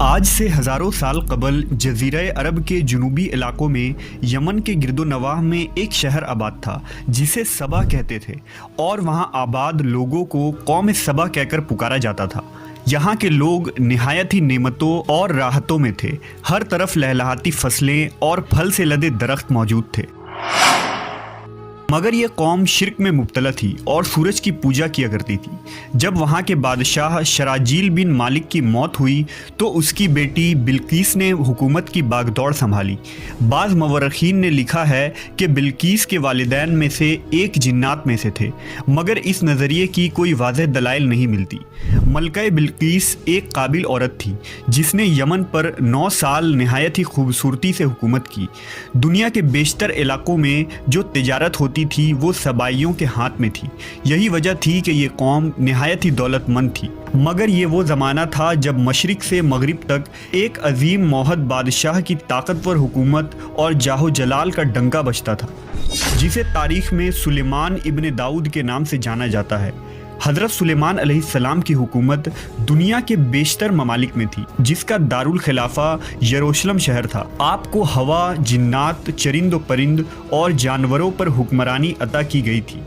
آج سے ہزاروں سال قبل جزیرہ عرب کے جنوبی علاقوں میں یمن کے گرد و نواح میں ایک شہر آباد تھا جسے سبا کہتے تھے، اور وہاں آباد لوگوں کو قوم سبا کہہ کر پکارا جاتا تھا۔ یہاں کے لوگ نہایت ہی نعمتوں اور راحتوں میں تھے، ہر طرف لہلہاتی فصلیں اور پھل سے لدے درخت موجود تھے۔ مگر یہ قوم شرک میں مبتلا تھی اور سورج کی پوجا کیا کرتی تھی۔ جب وہاں کے بادشاہ شراجیل بن مالک کی موت ہوئی تو اس کی بیٹی بلقیس نے حکومت کی باغ دوڑ سنبھالی۔ بعض مورخین نے لکھا ہے کہ بلقیس کے والدین میں سے ایک جنات میں سے تھے، مگر اس نظریے کی کوئی واضح دلائل نہیں ملتی۔ ملکہ بلقیس ایک قابل عورت تھی جس نے یمن پر 9 سال نہایت ہی خوبصورتی سے حکومت کی۔ دنیا کے بیشتر علاقوں میں جو تجارت ہوتی تھی وہ سبائیوں کے ہاتھ میں تھی۔ یہی وجہ تھی کہ یہ قوم نہایت ہی دولت مند تھی، مگر یہ وہ زمانہ تھا جب مشرق سے مغرب تک ایک عظیم موحد بادشاہ کی طاقتور حکومت اور جاہ و جلال کا ڈنکا بجتا تھا، جسے تاریخ میں سلیمان ابن داؤد کے نام سے جانا جاتا ہے۔ حضرت سلیمان علیہ السلام کی حکومت دنیا کے بیشتر ممالک میں تھی، جس کا دارالخلافہ یروشلم شہر تھا۔ آپ کو ہوا، جنات، چرند و پرند اور جانوروں پر حکمرانی عطا کی گئی تھی۔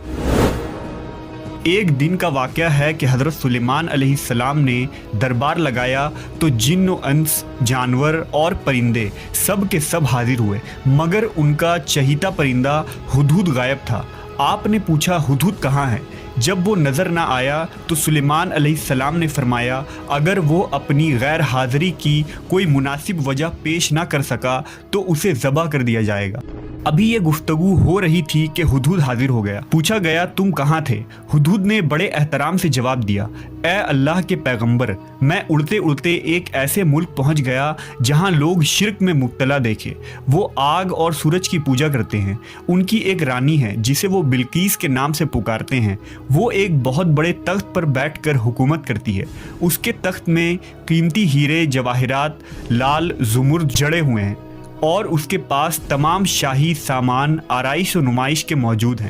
ایک دن کا واقعہ ہے کہ حضرت سلیمان علیہ السلام نے دربار لگایا تو جن و انس، جانور اور پرندے سب کے سب حاضر ہوئے، مگر ان کا چہیتا پرندہ ہدہد غائب تھا۔ آپ نے پوچھا ہدہد کہاں ہے؟ جب وہ نظر نہ آیا تو سلیمان علیہ السلام نے فرمایا اگر وہ اپنی غیر حاضری کی کوئی مناسب وجہ پیش نہ کر سکا تو اسے ذبح کر دیا جائے گا۔ ابھی یہ گفتگو ہو رہی تھی کہ ہدہد حاضر ہو گیا۔ پوچھا گیا تم کہاں تھے؟ ہدہد نے بڑے احترام سے جواب دیا، اے اللہ کے پیغمبر، میں اڑتے اڑتے ایک ایسے ملک پہنچ گیا جہاں لوگ شرک میں مبتلا دیکھے۔ وہ آگ اور سورج کی پوجا کرتے ہیں۔ ان کی ایک رانی ہے جسے وہ بلقیس کے نام سے پکارتے ہیں۔ وہ ایک بہت بڑے تخت پر بیٹھ کر حکومت کرتی ہے۔ اس کے تخت میں قیمتی ہیرے جواہرات لال زمرد جڑے ہوئے ہیں، اور اس کے پاس تمام شاہی سامان آرائش و نمائش کے موجود ہیں۔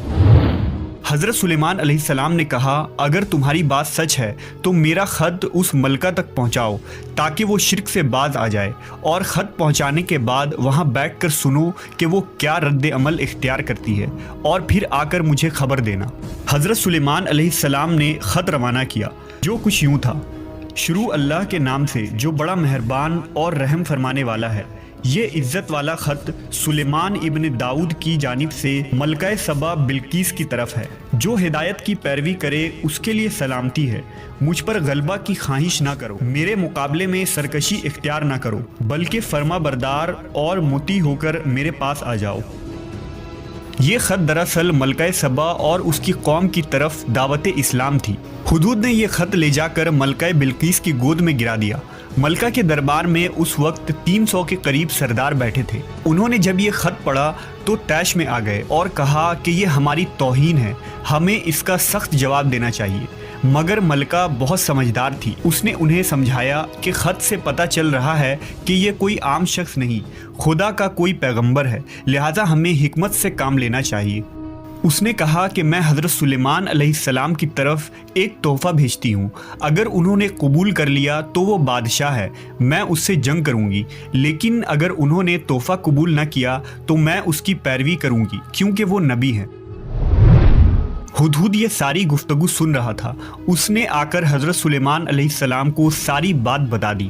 حضرت سلیمان علیہ السلام نے کہا اگر تمہاری بات سچ ہے تو میرا خط اس ملکہ تک پہنچاؤ تاکہ وہ شرک سے باز آ جائے، اور خط پہنچانے کے بعد وہاں بیٹھ کر سنو کہ وہ کیا رد عمل اختیار کرتی ہے، اور پھر آ کر مجھے خبر دینا۔ حضرت سلیمان علیہ السلام نے خط روانہ کیا، جو کچھ یوں تھا: شروع اللہ کے نام سے جو بڑا مہربان اور رحم فرمانے والا ہے۔ یہ عزت والا خط سلیمان ابن داؤد کی جانب سے ملکہ سبا بلقیس کی طرف ہے۔ جو ہدایت کی پیروی کرے اس کے لیے سلامتی ہے۔ مجھ پر غلبہ کی خواہش نہ کرو، میرے مقابلے میں سرکشی اختیار نہ کرو، بلکہ فرما بردار اور مطیع ہو کر میرے پاس آ جاؤ۔ یہ خط دراصل ملکہ سبا اور اس کی قوم کی طرف دعوت اسلام تھی۔ ہدہد نے یہ خط لے جا کر ملکہ بلقیس کی گود میں گرا دیا۔ ملکہ کے دربار میں اس وقت 300 کے قریب سردار بیٹھے تھے۔ انہوں نے جب یہ خط پڑھا تو طیش میں آ گئے اور کہا کہ یہ ہماری توہین ہے، ہمیں اس کا سخت جواب دینا چاہیے۔ مگر ملکہ بہت سمجھدار تھی، اس نے انہیں سمجھایا کہ خط سے پتہ چل رہا ہے کہ یہ کوئی عام شخص نہیں، خدا کا کوئی پیغمبر ہے، لہٰذا ہمیں حکمت سے کام لینا چاہیے۔ اس نے کہا کہ میں حضرت سلیمان علیہ السلام کی طرف ایک تحفہ بھیجتی ہوں، اگر انہوں نے قبول کر لیا تو وہ بادشاہ ہے، میں اس سے جنگ کروں گی، لیکن اگر انہوں نے تحفہ قبول نہ کیا تو میں اس کی پیروی کروں گی کیونکہ وہ نبی ہیں۔ ہدہد یہ ساری گفتگو سن رہا تھا۔ اس نے آ کر حضرت سلیمان علیہ السلام کو ساری بات بتا دی۔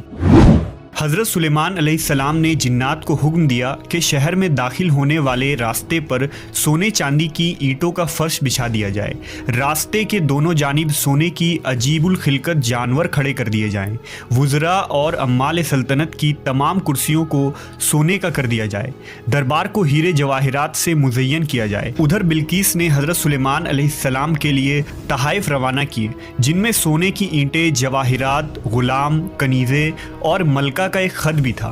حضرت سلیمان علیہ السلام نے جنات کو حکم دیا کہ شہر میں داخل ہونے والے راستے پر سونے چاندی کی اینٹوں کا فرش بچھا دیا جائے۔ راستے کے دونوں جانب سونے کی عجیب الخلقت جانور کھڑے کر دیے جائیں۔ وزراء اور عمال سلطنت کی تمام کرسیوں کو سونے کا کر دیا جائے۔ دربار کو ہیرے جواہرات سے مزین کیا جائے۔ ادھر بلقیس نے حضرت سلیمان علیہ السلام کے لیے تحائف روانہ کیے، جن میں سونے کی اینٹیں، جواہرات، غلام، کنیزیں اور ملکہ کا ایک خط بھی تھا۔